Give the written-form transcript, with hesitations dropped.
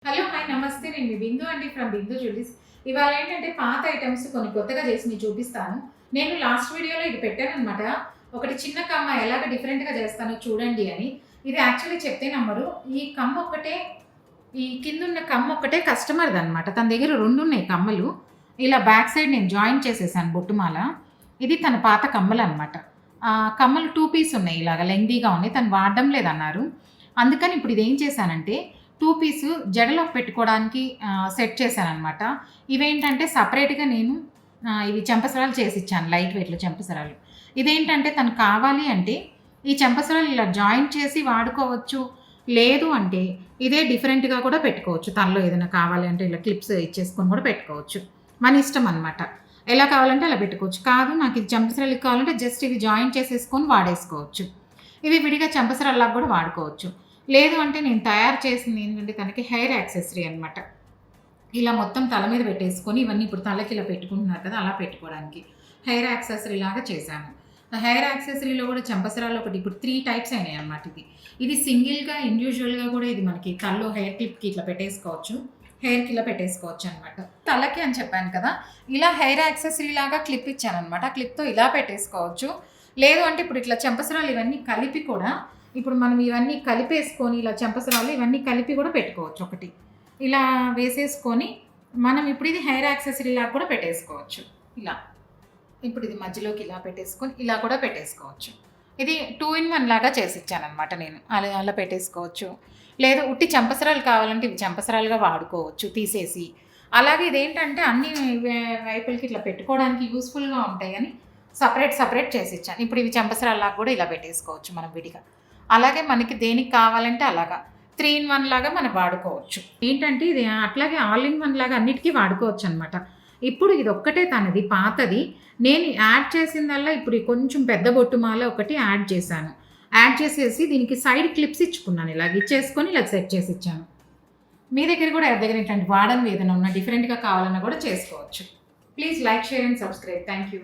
Hello! Hi! నమస్తే. నేను మీ బిందు అండి ఫ్రమ్ బిందు జ్యువెలరీస్. ఇవాళ ఏంటంటే పాత ఐటెమ్స్ కొన్ని కొత్తగా చేసినయి చూపిస్తాను. నేను లాస్ట్ వీడియోలో ఇది పెట్టాననమాట. ఒకటి చిన్న కమ్మ ఎలాగ డిఫరెంట్‌గా చేస్తానో చూడండి అని. ఇది యాక్చువల్లీ చెప్తే నమ్మరు. ఈ కమ్మ ఒక్కటే ఈ కిందున్న కమ్మ ఒక్కటే కస్టమర్‌దనమాట. తన దగ్గర 2 ఉన్నాయి కమ్మలు. ఇలా బ్యాక్ సైడ్ నేను జాయిన్ చేసేసాను బొట్టుమాల. ఇది తన పాత కమ్మలనమాట. కమ్మలు 2 పీస్ ఉన్నాయి. ఇలాగ లెంగ్తీగా ఉన్నాయి. తను వాడడం లేదన్నారు. అందుకని ఇప్పుడు ఇదేం చేశానంటే 2 పీసు జడలోకి పెట్టుకోవడానికి సెట్ చేశాననమాట. ఇవేంటంటే సెపరేట్‌గా నేను ఇవి చెంపసరాలు చేసిచ్చాను. లైట్ వెయిట్‌లో చెంపసరాలు. ఇదేంటంటే తనకు కావాలి అంటే ఈ చెంపసరాలు ఇలా జాయింట్ చేసి వాడుకోవచ్చు. లేదు అంటే ఇదే డిఫరెంట్‌గా కూడా పెట్టుకోవచ్చు. తనలో ఏదైనా కావాలి అంటే ఇలా క్లిప్స్ ఇచ్చేసుకొని కూడా పెట్టుకోవచ్చు. మన ఇష్టం అనమాట. ఎలా కావాలంటే అలా పెట్టుకోవచ్చు. కాదు నాకు ఇది చెంపసరాలకి కావాలంటే జస్ట్ ఇవి జాయింట్ చేసేసుకొని వాడేసుకోవచ్చు. ఇవి విడిగా చెంపసరాల్లాగా కూడా వాడుకోవచ్చు. లేదు అంటే నేను తయారు చేసింది ఏంటంటే తనకి హెయిర్ యాక్సెసరీ అనమాట. ఇలా మొత్తం తల మీద పెట్టేసుకొని ఇవన్నీ ఇప్పుడు తలకి ఇలా పెట్టుకుంటున్నారు కదా! అలా పెట్టుకోవడానికి. హెయిర్ యాక్సెసరీ లాగా చేశాను. హెయిర్ యాక్సెసరీలో కూడా చెంపసరాలు ఒకటి ఇప్పుడు 3 టైప్స్ అయినాయన్నమాట ఇది. ఇది సింగిల్‌గా, ఇండివిడ్యువల్‌గా కూడా ఇది మనకి తలలో హెయిర్ క్లిప్‌కి ఇట్లా పెట్టేసుకోవచ్చు. హెయిర్‌కి ఇలా పెట్టేసుకోవచ్చనమాట. తలకి అని చెప్పాను కదా! ఇలా హెయిర్ యాక్సెసరీ లాగా క్లిప్ ఇచ్చాననమాట. ఆ క్లిప్‌తో ఇలా పెట్టేసుకోవచ్చు. లేదు అంటే ఇప్పుడు ఇట్లా చెంపసరాలు ఇవన్నీ కలిపి కూడా ఇప్పుడు మనం ఇవన్నీ కలిపేసుకొని ఇలా చెంపసరాలు ఇవన్నీ కలిపి కూడా పెట్టుకోవచ్చు ఒకటి. ఇలా వేసేసుకొని మనం ఇప్పుడు ఇది హెయిర్ యాక్సెసరీ లాగా కూడా పెట్టేసుకోవచ్చు. ఇలా. ఇప్పుడు ఇది మధ్యలోకి ఇలా పెట్టేసుకొని ఇలా కూడా పెట్టేసుకోవచ్చు. ఇది 2 ఇన్ 1 లాగా చేసిచ్చాననమాట నేను. అలా అలా పెట్టేసుకోవచ్చు. లేదు ఉట్టి చెంపసరాలు కావాలంటే ఇవి చెంపసరాలుగా వాడుకోవచ్చు తీసేసి. అలాగే ఇదేంటంటే అన్ని వైపులకి ఇట్లా పెట్టుకోవడానికి యూజ్‌ఫుల్‌గా ఉంటాయని సెపరేట్ చేసిచ్చాను. ఇప్పుడు ఇవి చెంపసరాల్లాగా కూడా ఇలా పెట్టేసుకోవచ్చు మనం విడిగా. అలాగే మనకి దేనికి కావాలంటే అలాగా 3 ఇన్ 1 లాగా మనం వాడుకోవచ్చు. ఏంటంటే ఇది అట్లాగే ఆల్ ఇన్ 1 లాగా అన్నిటికి వాడుకోవచ్చనమాట. ఇప్పుడు ఇదొక్కటే తనది పాతది. నేను యాడ్ చేసిందల్లా ఇప్పుడు ఈ కొంచెం పెద్ద బొట్టుమాల ఒకటి యాడ్ చేశాను. యాడ్ చేసేసి దీనికి సైడ్ క్లిప్స్ ఇచ్చుకున్నాను. ఇలాగ ఇచ్చేసుకొని ఇలా సెట్ చేసిచ్చాను. మీ దగ్గర కూడా ఎవరి దగ్గర ఇట్లాంటి వాడనివి ఏదైనా ఉన్నా డిఫరెంట్‌గా కావాలన్నా కూడా చేసుకోవచ్చు. Please like, share and subscribe. Thank you.